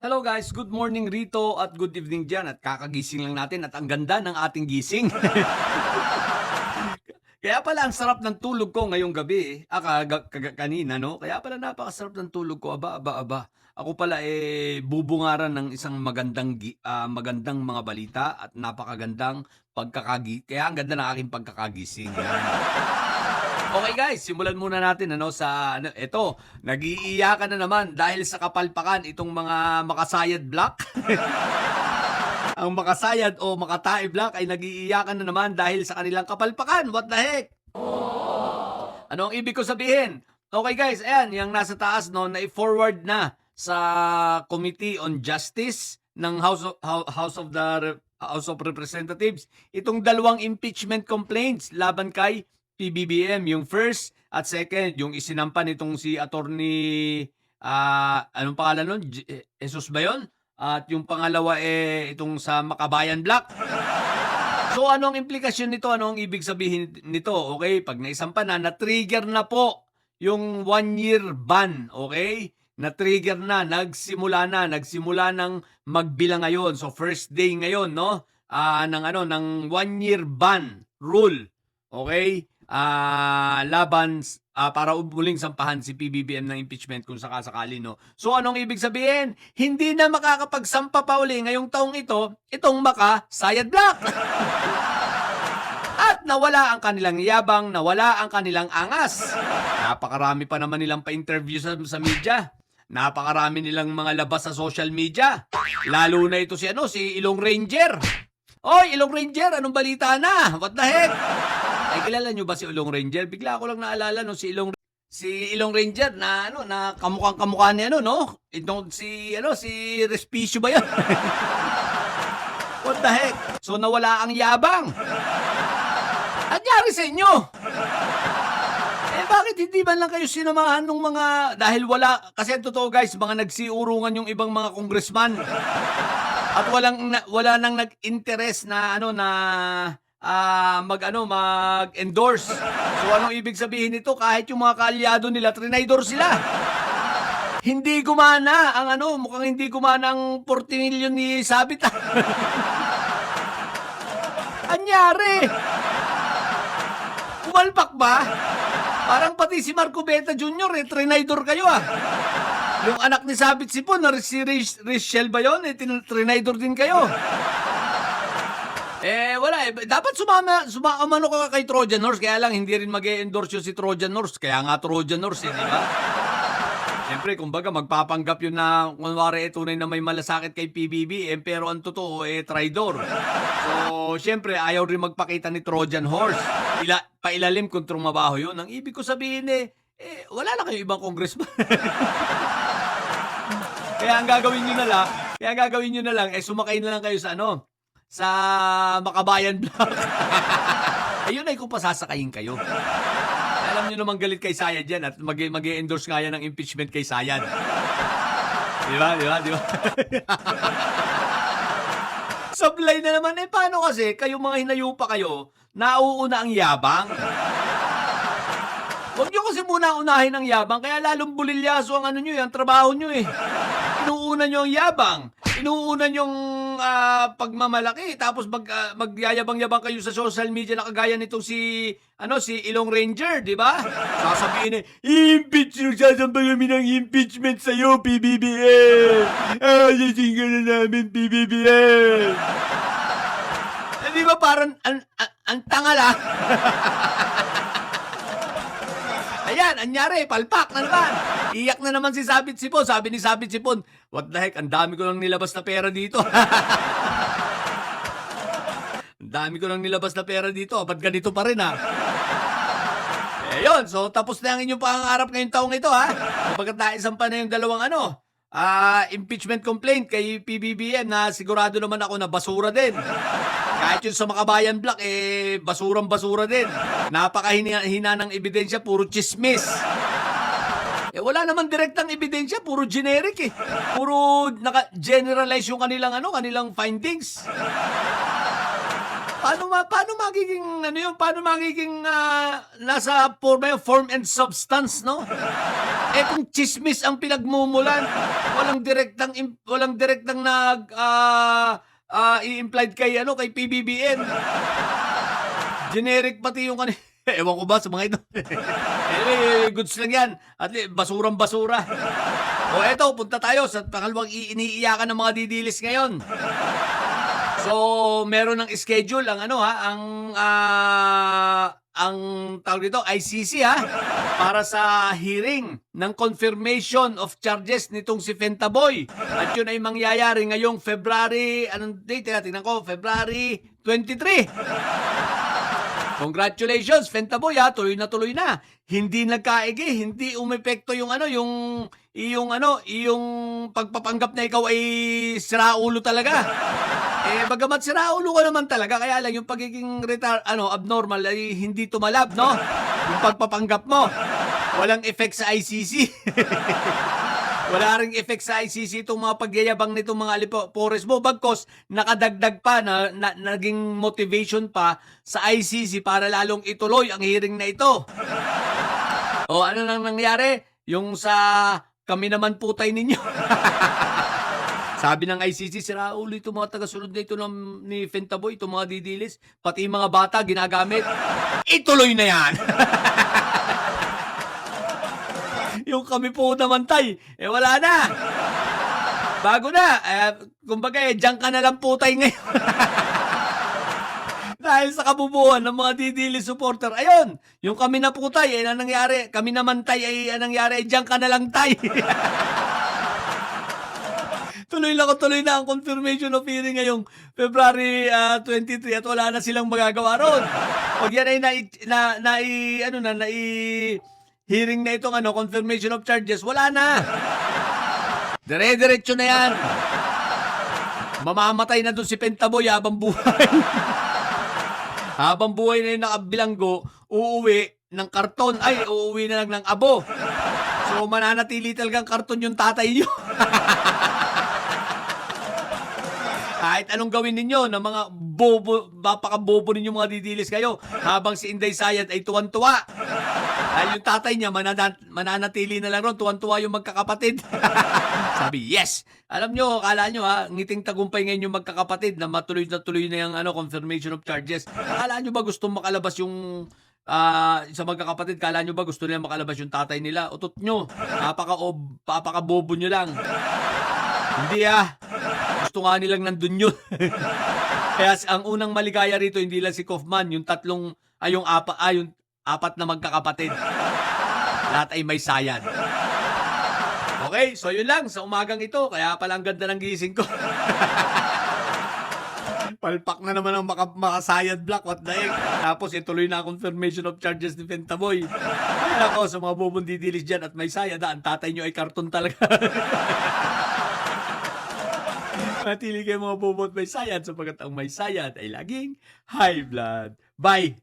Hello guys, good morning rito at good evening dyan at kakagising lang natin at ang ganda ng ating gising. Kaya pala ang sarap ng tulog ko ngayong gabi, kanina no? Kaya pala napakasarap ng tulog ko, aba. Ako pala bubungaran ng isang magandang mga balita at napakagandang kaya ang ganda ng aking pagkakagising. Yan. Okay guys, simulan muna natin eto, nag-iiyakan na naman dahil sa kapalpakan itong mga makasayad block. Ang makasayad o makatae block ay nag-iiyakan na naman dahil sa kanilang kapalpakan. What the heck? Ano ang ibig ko sabihin? Okay guys, ayan, yung nasa taas no, na-forward na sa Committee on Justice ng House of Representatives itong dalawang impeachment complaints laban kay PBBM, yung first at second, yung isinampa nitong si attorney, anong pangalan nun? Jesus ba yun? At yung pangalawa itong sa Makabayan Block. So ano ang implikasyon nito? Ano ang ibig sabihin nito? Okay, pag naisampa na-trigger na po yung 1-year ban, okay? Na-trigger na, nagsimula ng magbilang ngayon. So first day ngayon, no? Ng 1-year ban rule. Okay? Para muling sampahan si PBBM ng impeachment kung sakasakali, no? So, anong ibig sabihin? Hindi na makakapagsampa pa uli ngayong taong itong Sayad Block. At nawala ang kanilang yabang, nawala ang kanilang angas. Napakarami pa naman nilang pa-interview sa media. Napakarami nilang mga labas sa social media. Lalo na ito si Ilong Ranger. Oy, Ilong Ranger, anong balita na? What the heck? Ay, kilala nyo ba si Ilong Ranger? Bigla ko lang naalala si Ilong Ranger na kamukhang-kamukha niya si Respicio ba 'yan? What the heck? So nawala ang yabang. Anyari sa inyo? Bakit hindi man lang kayo sinamahan ng mga dahil wala kasi ang totoo guys, mga nagsiurungan yung ibang mga congressman. At wala nang nag-interest na mag-endorse. So anong ibig sabihin nito? Kahit yung mga kaalyado nila, trinaydor sila. Hindi gumana mukhang hindi gumana ang 40 million ni Sabit. Anyari? Pumalpak ba? Parang pati si Marco Beta Jr. Trinaydor kayo Yung anak ni Sabit Sipon, si Richelle ba yun? Trinaydor din kayo. Wala dapat sumama ka kay Trojan Horse, kaya lang hindi rin mag-e-endorse si Trojan Horse, kaya nga Trojan Horse, di ba? Siyempre, kumbaga, magpapanggap yun na, kunwari, tunay na may malasakit kay PBB, pero ang totoo, traidor. So, siyempre, ayaw rin magpakita ni Trojan Horse. Pailalim kung trumabaho yun. Ang ibig ko sabihin, wala na kayo ibang congressman. Kaya ang gagawin nyo na lang, sumakay na lang kayo sa Makabayan Block. Ayun ay kung pasasakayin kayo. Alam nyo naman galit kay Sayad yan at mag-endorse nga yan ng impeachment kay Sayad. Di ba? Sablay na naman. Paano kasi kayo mga hinayupa kayo, nauuna ang yabang? Huwag nyo kasi muna unahin ang yabang, kaya lalong bulilyaso ang ang trabaho nyo Inuuna nyo ang yabang. Inuuna nyong pagmamalaki, tapos magyayabang-yabang kayo sa social media na kagaya nitong si Ilong Ranger, di ba? Sasabihin sasampa kami ng impeachment sa'yo, PBBM! Yasinggan na namin, PBBM! Di ba parang ang tanga lang? Ayan, anyari, palpak na naman. Iyak na naman si Sabit Sipon. Sabi ni Sabit Sipon, what the heck, ang dami ko nang nilabas na pera dito. Ang dami ko nang nilabas na pera dito. Ba't ganito pa rin yun, so tapos na ang inyong pangarap ngayong taong ito Kapag naisampa na yung dalawang impeachment complaint kay PBBM na sigurado naman ako na basura din. Kahit yun sa Makabayan Block, basurang-basura din. Napakahina ng ebidensya, puro chismis. Wala naman direktang ebidensya, puro generic Puro naka-generalize yung kanilang findings. Paano magiging ano yun, paano magiging, nasa forma yun, form and substance 'no? Eh, kung tsismis ang pinagmumulan, walang direktang i-implied kay ano, kay PBBM. Generic pati yung ewan ko ba sa mga ito. Anyway, goods lang yan. At basurang-basura. O eto, punta tayo sa pangalawang iniiyakan ng mga didilis ngayon. So, meron ng schedule ang ang tawag dito, ICC para sa hearing ng confirmation of charges nitong si Fentaboy. At yun ay mangyayari ngayong February, anong date? Tingnan ko, February 23. Congratulations, Fentaboy tuloy na tuloy na. Hindi nagkaigi, hindi umepekto yung iyong pagpapanggap na ikaw ay siraulo talaga. Eh, bagamat siraulo ka naman talaga, kaya lang yung pagiging abnormal ay hindi tumalab, no? Yung pagpapanggap mo. Walang effect sa ICC. Wala ring effect sa ICC itong mga pagyayabang nitong mga alipores mo. Bagkos, nakadagdag pa na naging motivation pa sa ICC para lalong ituloy ang hearing na ito. O ano nang nangyari? Yung sa kami naman putay ninyo. Sabi ng ICC, siraulo itong mga tagasunod na ito ni Fentaboy, itong mga didilis, pati yung mga bata ginagamit. Ituloy na yan! Yung kami po naman wala na. Bago na. Kumbaga diyan ka na lang putay ngayon. Dahil sa kabubuan ng mga didilis supporter. Ayun, yung kami na putay, anong nangyari? Kami naman anong nangyari? Diyan ka na lang Tuloy na ang confirmation of hearing ngayong February 23 at wala na silang magagawa ron. Pag yan ay hearing na itong confirmation of charges, wala na. Dire-diretso na yan. Mamamatay na doon si Fentaboy habang buhay. Habang buhay na yung nakabilanggo, uuwi ng karton. Uuwi na lang ng abo. So, mananatili talagang karton yung tatay nyo. Kahit anong gawin ninyo ng mga bobo, napaka-bobo ninyo mga didilis kayo, habang si Inday Sayad ay tuwan-tuwa. Dahil yung tatay niya, mananatili na lang ron, tuwan-tuwa yung magkakapatid. Sabi, yes! Alam nyo, akala nyo ngiting tagumpay ngayon yung magkakapatid na matuloy na tuloy na yung confirmation of charges. Akala nyo ba gustong makalabas yung sa magkakapatid, akala nyo ba gusto nila makalabas yung tatay nila? Utot nyo, papaka-bobo nyo lang. Hindi gusto nga nilang nandun yun. Kaya ang unang maligaya rito, hindi lang si Kaufman, yung apat na magkakapatid. Lahat ay may sayad. Okay, so yun lang sa umagang ito. Kaya pala ang ganda ng gising ko. Palpak na naman ang makasayad block. What the heck? Tapos ituloy na confirmation of charges ni Fentaboy. Ay ako, sa mga bubong didilis dyan at may sayad, ang tatay nyo ay karton talaga. Matili kayo mga bubot may sayad sapagkat ang may sayad ay laging high blood. Bye!